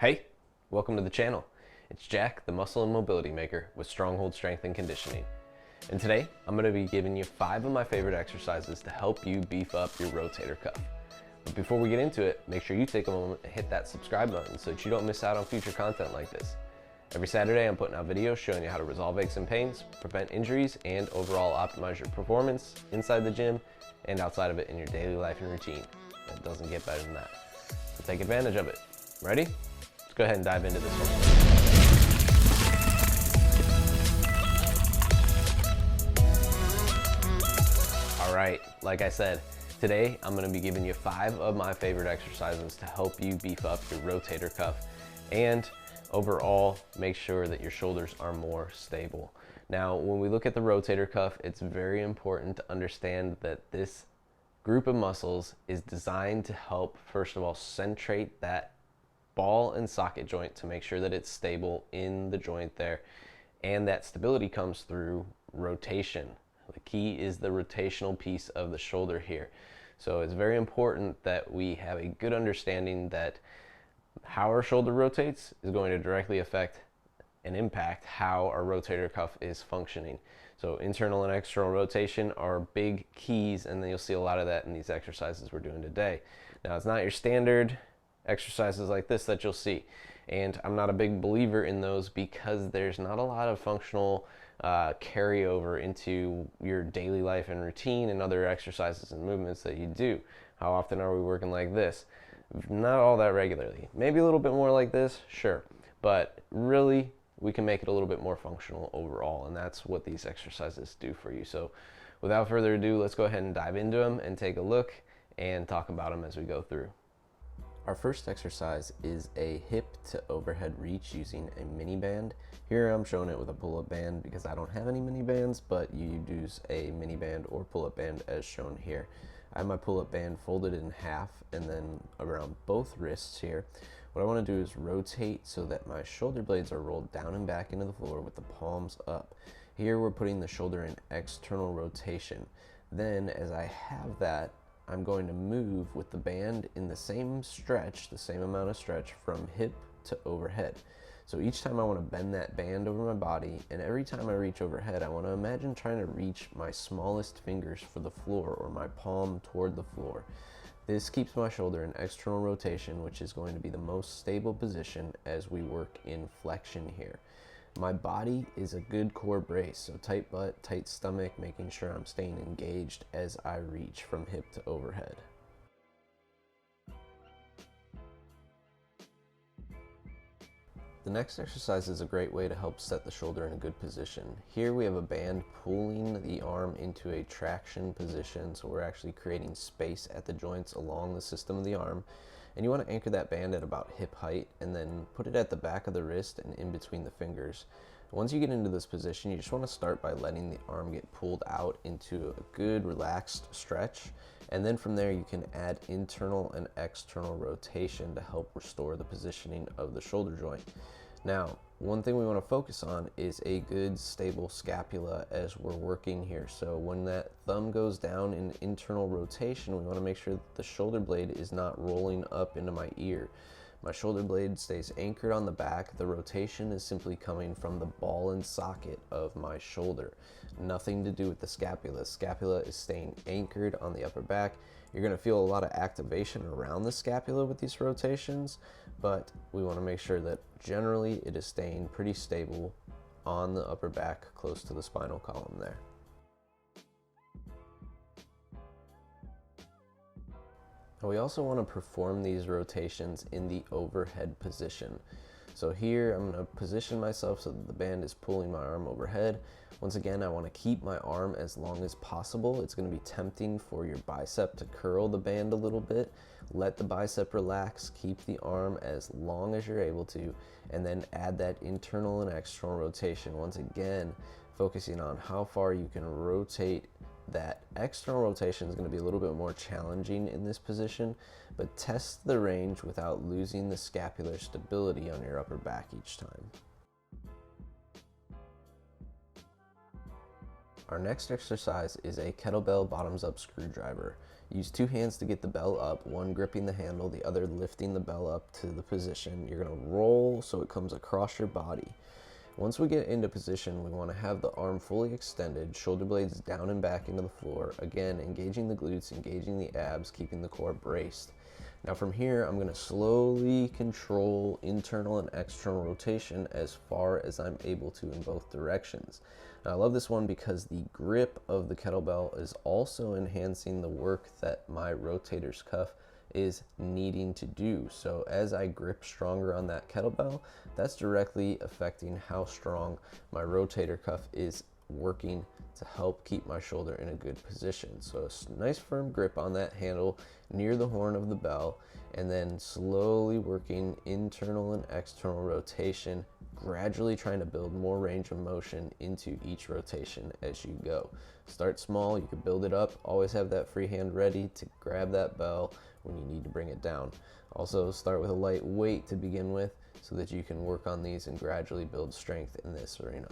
Hey, welcome to the channel. It's Jack, the muscle and mobility maker with Stronghold Strength and Conditioning. And today, I'm going to be giving you 5 of my favorite exercises to help you beef up your rotator cuff. But before we get into it, make sure you take a moment and hit that subscribe button so that you don't miss out on future content like this. Every Saturday, I'm putting out videos showing you how to resolve aches and pains, prevent injuries, and overall optimize your performance inside the gym and outside of it in your daily life and routine. It doesn't get better than that. So take advantage of it. Ready? Let's go ahead and dive into this one. All right, like I said, today I'm going to be giving you 5 of my favorite exercises to help you beef up your rotator cuff and overall make sure that your shoulders are more stable. Now, when we look at the rotator cuff, it's very important to understand that this group of muscles is designed to help, first of all, centrate that ball and socket joint to make sure that it's stable in the joint there, and that stability comes through rotation. The key is the rotational piece of the shoulder here. So it's very important that we have a good understanding that how our shoulder rotates is going to directly affect and impact how our rotator cuff is functioning. So internal and external rotation are big keys, and then you'll see a lot of that in these exercises we're doing today. Now, it's not your standard exercises like this that you'll see, and I'm not a big believer in those because there's not a lot of functional carryover into your daily life and routine and other exercises and movements that you do. How often are we working like this? Not all that regularly. Maybe a little bit more like this, sure, but really we can make it a little bit more functional overall, and that's what these exercises do for you. So without further ado, let's go ahead and dive into them and take a look and talk about them as we go through. Our first exercise is a hip to overhead reach using a mini band. Here I'm showing it with a pull-up band because I don't have any mini bands, but you use a mini band or pull-up band as shown here. I have my pull-up band folded in half and then around both wrists here. What I want to do is rotate so that my shoulder blades are rolled down and back into the floor with the palms up. Here we're putting the shoulder in external rotation. Then as I have that, I'm going to move with the band in the same stretch, the same amount of stretch from hip to overhead. So each time I want to bend that band over my body, and every time I reach overhead, I want to imagine trying to reach my smallest fingers for the floor or my palm toward the floor. This keeps my shoulder in external rotation, which is going to be the most stable position as we work in flexion here. My body is a good core brace, so tight butt, tight stomach, making sure I'm staying engaged as I reach from hip to overhead. The next exercise is a great way to help set the shoulder in a good position. Here we have a band pulling the arm into a traction position, so we're actually creating space at the joints along the system of the arm. And you want to anchor that band at about hip height and then put it at the back of the wrist and in between the fingers. Once you get into this position, you just want to start by letting the arm get pulled out into a good relaxed stretch. And then from there you can add internal and external rotation to help restore the positioning of the shoulder joint. Now, one thing we want to focus on is a good stable scapula as we're working here. So when that thumb goes down in internal rotation, we want to make sure that the shoulder blade is not rolling up into my ear. My shoulder blade stays anchored on the back. The rotation is simply coming from the ball and socket of my shoulder. Nothing to do with the scapula. Scapula is staying anchored on the upper back. You're going to feel a lot of activation around the scapula with these rotations, but we want to make sure that generally it is staying pretty stable on the upper back close to the spinal column there. Now we also want to perform these rotations in the overhead position. So here I'm going to position myself so that the band is pulling my arm overhead. Once again, I want to keep my arm as long as possible. It's going to be tempting for your bicep to curl the band a little bit. Let the bicep relax, keep the arm as long as you're able to, and then add that internal and external rotation. Once again, focusing on how far you can rotate. That external rotation is going to be a little bit more challenging in this position, but test the range without losing the scapular stability on your upper back each time. Our next exercise is a kettlebell bottoms up screwdriver. Use two hands to get the bell up, one gripping the handle, the other lifting the bell up to the position. You're gonna roll so it comes across your body. Once we get into position, we want to have the arm fully extended, shoulder blades down and back into the floor. Again, engaging the glutes, engaging the abs, keeping the core braced. Now from here, I'm going to slowly control internal and external rotation as far as I'm able to in both directions. Now, I love this one because the grip of the kettlebell is also enhancing the work that my rotator's cuff is needing to do. So as I grip stronger on that kettlebell, that's directly affecting how strong my rotator cuff is working to help keep my shoulder in a good position. So a nice firm grip on that handle near the horn of the bell, and then slowly working internal and external rotation, gradually trying to build more range of motion into each rotation as you go. Start small, you can build it up, always have that free hand ready to grab that bell when you need to bring it down. Also start with a light weight to begin with so that you can work on these and gradually build strength in this arena.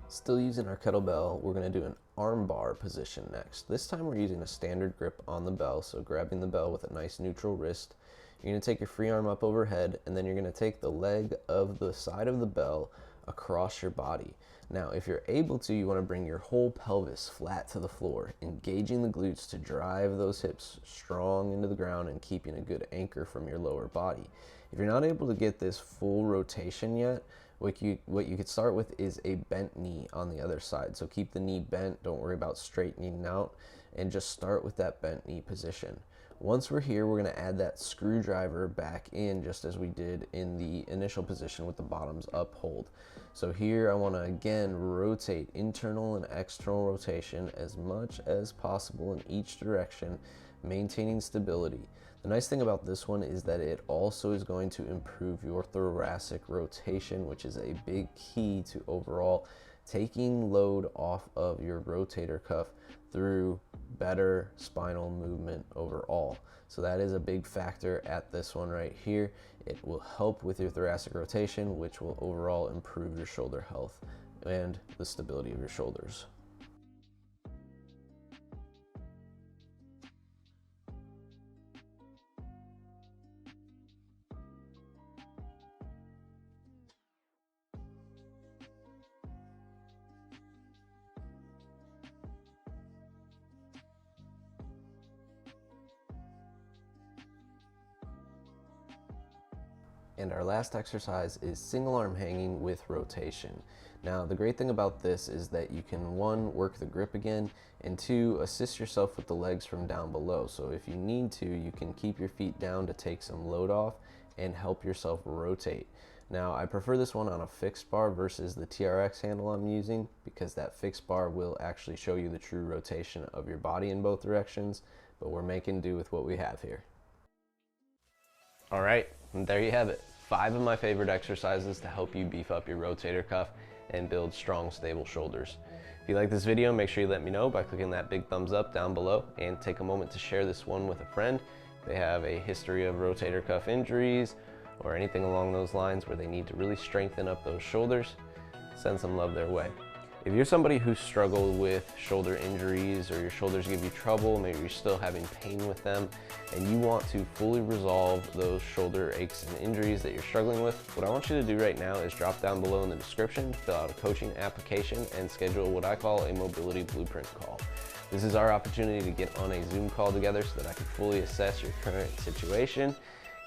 Still using our kettlebell, we're going to do an arm bar position next. This time we're using a standard grip on the bell, so grabbing the bell with a nice neutral wrist. You're going to take your free arm up overhead, and then you're going to take the leg of the side of the bell across your body. Now, if you're able to, you want to bring your whole pelvis flat to the floor, engaging the glutes to drive those hips strong into the ground and keeping a good anchor from your lower body. If you're not able to get this full rotation yet, what you could start with is a bent knee on the other side. So keep the knee bent, don't worry about straightening out, and just start with that bent knee position. Once we're here, we're going to add that screwdriver back in just as we did in the initial position with the bottoms up hold. So here I want to again rotate internal and external rotation as much as possible in each direction, maintaining stability. The nice thing about this one is that it also is going to improve your thoracic rotation, which is a big key to overall taking load off of your rotator cuff through better spinal movement overall. So that is a big factor at this one right here. It will help with your thoracic rotation, which will overall improve your shoulder health and the stability of your shoulders. And our last exercise is single arm hanging with rotation. Now, the great thing about this is that you can, one, work the grip again, and two, assist yourself with the legs from down below. So if you need to, you can keep your feet down to take some load off and help yourself rotate. Now, I prefer this one on a fixed bar versus the TRX handle I'm using, because that fixed bar will actually show you the true rotation of your body in both directions, but we're making do with what we have here. All right, and there you have it. 5 of my favorite exercises to help you beef up your rotator cuff and build strong, stable shoulders. If you like this video, make sure you let me know by clicking that big thumbs up down below, and take a moment to share this one with a friend. If they have a history of rotator cuff injuries or anything along those lines where they need to really strengthen up those shoulders, send some love their way. If you're somebody who struggled with shoulder injuries, or your shoulders give you trouble, maybe you're still having pain with them, and you want to fully resolve those shoulder aches and injuries that you're struggling with, what I want you to do right now is drop down below in the description, fill out a coaching application, and schedule what I call a mobility blueprint call. This is our opportunity to get on a Zoom call together so that I can fully assess your current situation,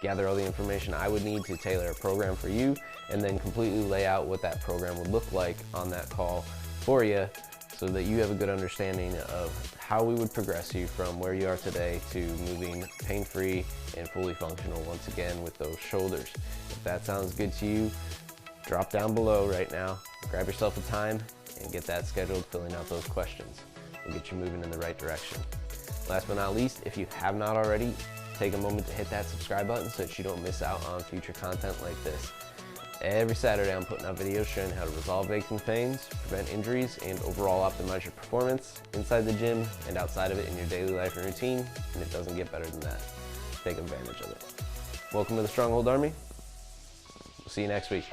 gather all the information I would need to tailor a program for you, and then completely lay out what that program would look like on that call for you, so that you have a good understanding of how we would progress you from where you are today to moving pain-free and fully functional once again with those shoulders. If that sounds good to you, drop down below right now, grab yourself a time, and get that scheduled, filling out those questions. We'll get you moving in the right direction. Last but not least, if you have not already, take a moment to hit that subscribe button so that you don't miss out on future content like this. Every Saturday I'm putting out videos showing how to resolve aches and pains, prevent injuries, and overall optimize your performance inside the gym and outside of it in your daily life and routine, and it doesn't get better than that. Take advantage of it. Welcome to the Stronghold Army. We'll see you next week.